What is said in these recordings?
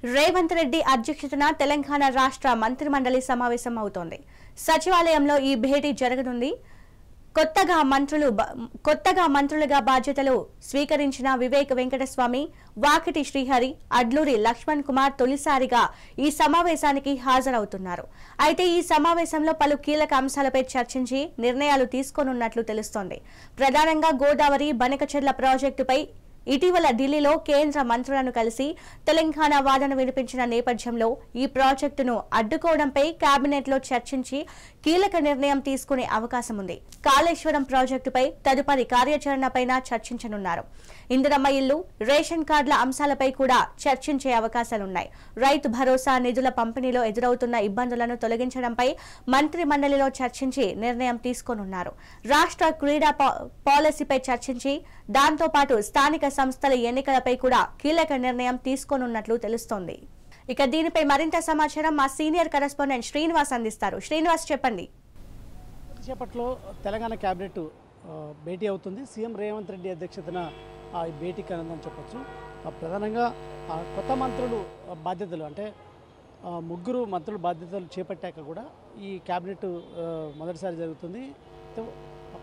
రేవంత్ రెడ్డి అధ్యక్షతన తెలంగాణ రాష్ట్ర మంత్రిమండలి సమావేశం అవుతోంది. సచివాలయంలో ఈ భేటీ జరగనుంది. కొత్తగా మంత్రులుగా బాధ్యతలు స్వీకరించిన వివేక్ వెంకటస్వామి, వాకిటి శ్రీహరి, అడ్లూరి లక్ష్మణ్ కుమార్ తొలిసారిగా ఈ సమావేశానికి హాజరవుతున్నారు. అయితే ఈ సమావేశంలో పలు కీలక అంశాలపై చర్చించి నిర్ణయాలు తీసుకోనున్నట్లు తెలుస్తోంది. ప్రధానంగా గోదావరి బనకచెర్ల ప్రాజెక్టుపై ఇటీవల ఢిల్లీలో కేంద్ర మంత్రులను కలిసి తెలంగాణ వాదన వినిపించిన నేపథ్యంలో ఈ ప్రాజెక్టును అడ్డుకోవడంపై కేబినెట్లో చర్చించి కీలక నిర్ణయం తీసుకునే అవకాశం ఉంది. కాళేశ్వరం ప్రాజెక్టుపై తదుపరి కార్యాచరణపై చర్చించనున్నారు. ఇందిరమ్మ ఇల్లు, రేషన్ కార్డుల అంశాలపై కూడా చర్చించే అవకాశాలున్నాయి. రైతు భరోసా నిధుల పంపిణీలో ఎదురవుతున్న ఇబ్బందులను తొలగించడంపై మంత్రి మండలిలో చర్చించి నిర్ణయం తీసుకోనున్నారు. రాష్ట్ర క్రీడా పాలసీపై చర్చించి దాంతోపాటు స్థానిక సంస్థల ఎన్నికలపై కూడా కీలక నిర్ణయం తీసుకోనున్నట్లు తెలుస్తోంది. ఇక దీనిపై మరింత సమాచారం మా సీనియర్ కరెస్పాండెంట్ శ్రీనివాస్ అందిస్తారు. శ్రీనివాస్, చెప్పండి. చేపట్లో తెలంగాణ కేబినెట్ భేటీ అవుతుంది. సీఎం రేవంత్ రెడ్డి అధ్యక్షతన ఈ భేటీకి ఆనందని చెప్పొచ్చు. ప్రధానంగా కొత్త మంత్రులు బాధ్యతలు అంటే ముగ్గురు మంత్రులు బాధ్యతలు చేపట్టాక కూడా ఈ కేబినెట్ మొదటిసారి జరుగుతుంది.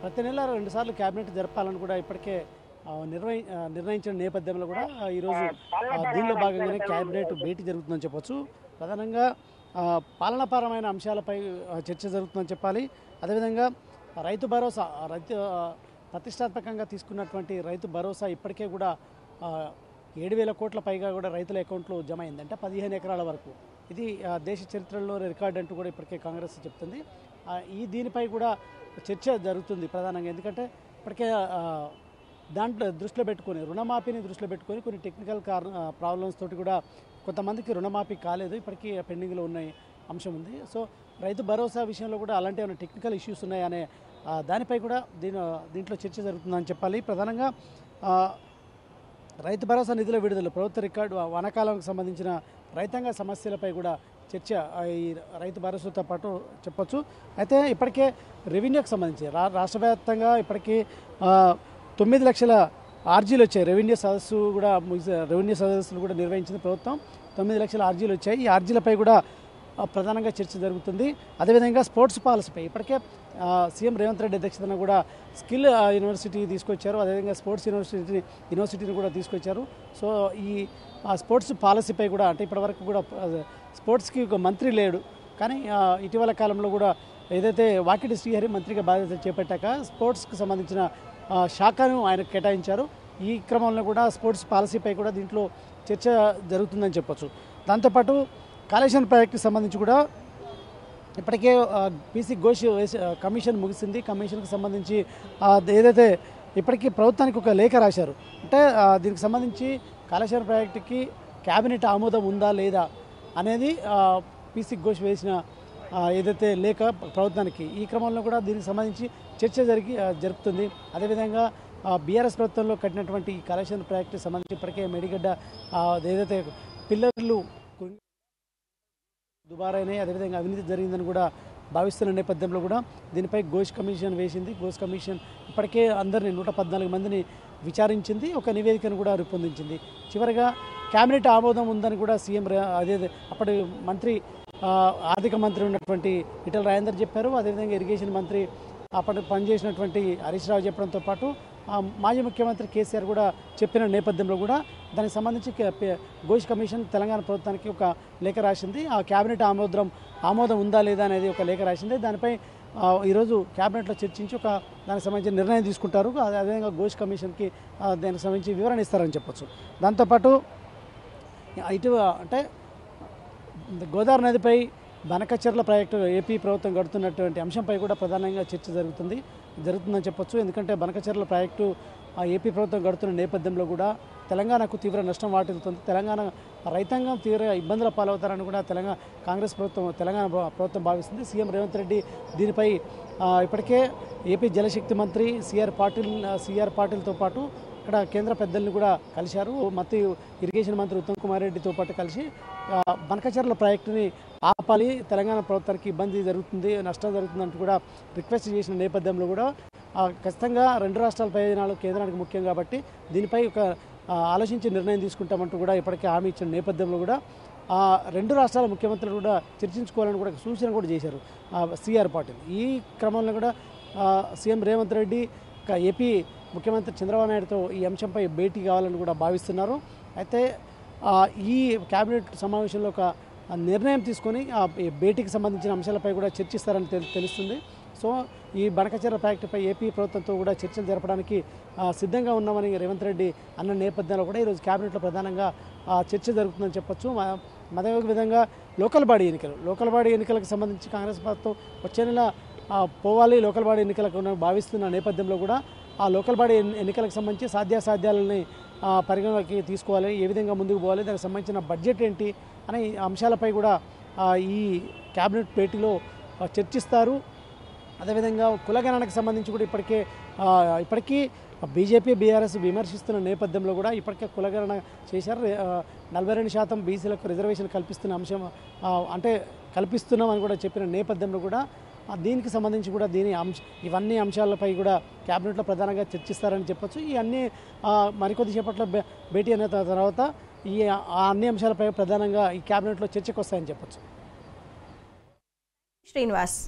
ప్రతి నెల 2 సార్లు కేబినెట్ జరపాలని కూడా ఇప్పటికే నిర్ణయించిన నేపథ్యంలో కూడా ఈరోజు దీనిలో భాగంగానే కేబినెట్ భేటీ జరుగుతుందని చెప్పొచ్చు. ప్రధానంగా పాలనాపరమైన అంశాలపై చర్చ జరుగుతుందని చెప్పాలి. అదేవిధంగా రైతు భరోసా ప్రతిష్టాత్మకంగా తీసుకున్నటువంటి రైతు భరోసా ఇప్పటికే కూడా 7,000 కోట్ల పైగా కూడా రైతుల అకౌంట్లో జమ అయింది. అంటే 15 ఎకరాల వరకు. ఇది దేశ చరిత్రలో రికార్డ్ అంటూ కూడా ఇప్పటికే కాంగ్రెస్ చెప్తుంది. దీనిపై కూడా చర్చ జరుగుతుంది ప్రధానంగా. ఎందుకంటే ఇప్పటికే దాంట్లో దృష్టిలో పెట్టుకొని రుణమాఫీని దృష్టిలో పెట్టుకొని కొన్ని టెక్నికల్ ప్రాబ్లమ్స్ తోటి కూడా కొంతమందికి రుణమాఫీ కాలేదు, ఇప్పటికీ పెండింగ్లో ఉన్న అంశం ఉంది. సో రైతు భరోసా విషయంలో కూడా అలాంటి ఏమైనా టెక్నికల్ ఇష్యూస్ ఉన్నాయనే దానిపై కూడా దీంట్లో చర్చ జరుగుతుందని చెప్పాలి. ప్రధానంగా రైతు భరోసా నిధుల విడుదల, ప్రభుత్వ రికార్డు, వానాకాలానికి సంబంధించిన రైతాంగ సమస్యలపై కూడా చర్చ ఈ రైతు భరోసాతో పాటు చెప్పొచ్చు. అయితే ఇప్పటికే రెవెన్యూకి సంబంధించి రాష్ట్ర వ్యాప్తంగా ఇప్పటికీ 9 లక్షల ఆర్జీలు వచ్చాయి. రెవెన్యూ సదస్సులు కూడా నిర్వహించింది ప్రభుత్వం. 9 లక్షల ఆర్జీలు వచ్చాయి. ఈ ఆర్జీలపై కూడా ప్రధానంగా చర్చ జరుగుతుంది. అదేవిధంగా స్పోర్ట్స్ పాలసీపై ఇప్పటికే సీఎం రేవంత్ రెడ్డి అధ్యక్షతన కూడా స్కిల్ యూనివర్సిటీ తీసుకొచ్చారు. అదేవిధంగా స్పోర్ట్స్ యూనివర్సిటీని కూడా తీసుకొచ్చారు. సో ఈ స్పోర్ట్స్ పాలసీపై కూడా అంటే ఇప్పటివరకు కూడా స్పోర్ట్స్కి ఒక మంత్రి లేడు, కానీ ఇటీవల కాలంలో కూడా ఏదైతే వాకిటి శ్రీహరి మంత్రిగా బాధ్యత చేపట్టాక స్పోర్ట్స్కి సంబంధించిన శాఖను ఆయనకు కేటాయించారు. ఈ క్రమంలో కూడా స్పోర్ట్స్ పాలసీపై కూడా దీంట్లో చర్చ జరుగుతుందని చెప్పొచ్చు. దాంతోపాటు కాళేశ్వరం ప్రాజెక్టుకి సంబంధించి కూడా ఇప్పటికే పీసీ ఘోష్ కమిషన్ ముగిసింది. కమిషన్కి సంబంధించి ఏదైతే ఇప్పటికీ ప్రభుత్వానికి ఒక లేఖ రాశారు. అంటే దీనికి సంబంధించి కాళేశ్వరం ప్రాజెక్టుకి కేబినెట్ ఆమోదం ఉందా లేదా అనేది పీసీ ఘోష్ వేసిన ఏదైతే లేఖ ప్రభుత్వానికి, ఈ క్రమంలో కూడా దీనికి సంబంధించి చర్చ జరుపుతుంది. అదేవిధంగా బీఆర్ఎస్ ప్రభుత్వంలో కట్టినటువంటి ఈ కాళేశ్వరం ప్రాజెక్టుకి సంబంధించి ఇప్పటికే మేడిగడ్డ ఏదైతే పిల్లర్లు దుబారైనాయి, అదేవిధంగా అవినీతి జరిగిందని కూడా భావిస్తున్న నేపథ్యంలో కూడా దీనిపై ఘోష్ కమిషన్ వేసింది. ఘోష్ కమిషన్ ఇప్పటికే అందరినీ 114 మందిని విచారించింది, ఒక నివేదికను కూడా రూపొందించింది. చివరిగా కేబినెట్ ఆమోదం ఉందని కూడా సీఎం అప్పటి మంత్రి ఆర్థిక మంత్రి ఉన్నటువంటి ఈటెల రాజేందర్ చెప్పారు. అదేవిధంగా ఇరిగేషన్ మంత్రి అప్పటి పనిచేసినటువంటి హరీష్ రావు చెప్పడంతో పాటు మాజీ ముఖ్యమంత్రి కేసీఆర్ కూడా చెప్పిన నేపథ్యంలో కూడా దానికి సంబంధించి ఘోష్ కమిషన్ తెలంగాణ ప్రభుత్వానికి ఒక లేఖ రాసింది. ఆ కేబినెట్ ఆమోదం ఉందా లేదా అనేది ఒక లేఖ రాసింది. దానిపై ఈరోజు కేబినెట్లో చర్చించి దానికి సంబంధించిన నిర్ణయం తీసుకుంటారు. అదేవిధంగా ఘోష్ కమిషన్కి దానికి సంబంధించి వివరణ ఇస్తారని చెప్పొచ్చు. దాంతోపాటు అంటే గోదావరి నదిపై బనకచెర్ల ప్రాజెక్టు ఏపీ ప్రభుత్వం కడుతున్నటువంటి అంశంపై కూడా ప్రధానంగా చర్చ జరుగుతుందని చెప్పొచ్చు. ఎందుకంటే బనకచెర్ల ప్రాజెక్టు ఏపీ ప్రభుత్వం కడుతున్న నేపథ్యంలో కూడా తెలంగాణకు తీవ్ర నష్టం వాటిల్లుతుంది. తెలంగాణ రైతాంగం తీవ్ర ఇబ్బందుల పాలవుతారని కూడా తెలంగాణ ప్రభుత్వం భావిస్తుంది. సీఎం రేవంత్ రెడ్డి దీనిపై ఇప్పటికే ఏపీ జలశక్తి మంత్రి సిఆర్ పాటిల్తో పాటు ఇక్కడ కేంద్ర పెద్దల్ని కూడా కలిశారు. మరియు ఇరిగేషన్ మంత్రి ఉత్తమ్ కుమార్ రెడ్డితో పాటు కలిసి బనకచెర్ల ప్రాజెక్టుని ఆపాలి, తెలంగాణ ప్రభుత్వానికి ఇబ్బంది జరుగుతుంది, నష్టం జరుగుతుందంటూ కూడా రిక్వెస్ట్ చేసిన నేపథ్యంలో కూడా ఖచ్చితంగా 2 రాష్ట్రాల ప్రయోజనాలు కేంద్రానికి ముఖ్యం కాబట్టి దీనిపై ఒక ఆలోచించి నిర్ణయం తీసుకుంటామంటూ కూడా ఇప్పటికే హామీ ఇచ్చిన నేపథ్యంలో కూడా రెండు రాష్ట్రాల ముఖ్యమంత్రులు కూడా చర్చించుకోవాలని కూడా సూచన కూడా చేశారు సిఆర్ పాటిల్. ఈ క్రమంలో కూడా సీఎం రేవంత్ రెడ్డి ఏపీ ముఖ్యమంత్రి చంద్రబాబు నాయుడుతో ఈ అంశంపై భేటీ కావాలని కూడా భావిస్తున్నారు. అయితే ఈ కేబినెట్ సమావేశంలో ఒక నిర్ణయం తీసుకొని ఈ భేటీకి సంబంధించిన అంశాలపై కూడా చర్చిస్తారని తెలుస్తుంది. సో ఈ బనకచెర్ల ప్రాజెక్టుపై ఏపీ ప్రభుత్వంతో కూడా చర్చలు జరపడానికి సిద్ధంగా ఉన్నామని రేవంత్ రెడ్డి అన్న నేపథ్యంలో కూడా ఈరోజు కేబినెట్లో ప్రధానంగా చర్చ జరుగుతుందని చెప్పొచ్చు. అదే విధంగా లోకల్ బాడీ ఎన్నికలకు సంబంధించి కాంగ్రెస్ ప్రభుత్వం వచ్చే నెల పోవాలి లోకల్ బాడీ ఎన్నికలకు భావిస్తున్న నేపథ్యంలో కూడా ఆ లోకల్ బాడీ ఎన్నికలకు సంబంధించి సాధ్యాసాధ్యాలని పరిగణలోకి తీసుకోవాలి, ఏ విధంగా ముందుకు పోవాలి, దానికి సంబంధించిన బడ్జెట్ ఏంటి అనే అంశాలపై కూడా ఈ కేబినెట్ భేటీలో చర్చిస్తారు. అదేవిధంగా కులగణనకు సంబంధించి కూడా ఇప్పటికీ బీజేపీ బీఆర్ఎస్ విమర్శిస్తున్న నేపథ్యంలో కూడా ఇప్పటికే కులగణన చేశారు. 42% బీసీలకు రిజర్వేషన్ కల్పిస్తున్న అంశం అంటే కల్పిస్తున్నామని కూడా చెప్పిన నేపథ్యంలో కూడా దీనికి సంబంధించి కూడా ఇవన్నీ అంశాలపై కూడా కేబినెట్లో ప్రధానంగా చర్చిస్తారని చెప్పొచ్చు. ఈ అన్ని మరికొద్ది సేపట్లో భేటీ అయిన తర్వాత ఈ అన్ని అంశాలపై ప్రధానంగా ఈ కేబినెట్లో చర్చకు వస్తాయని చెప్పొచ్చు. శ్రీనివాస్.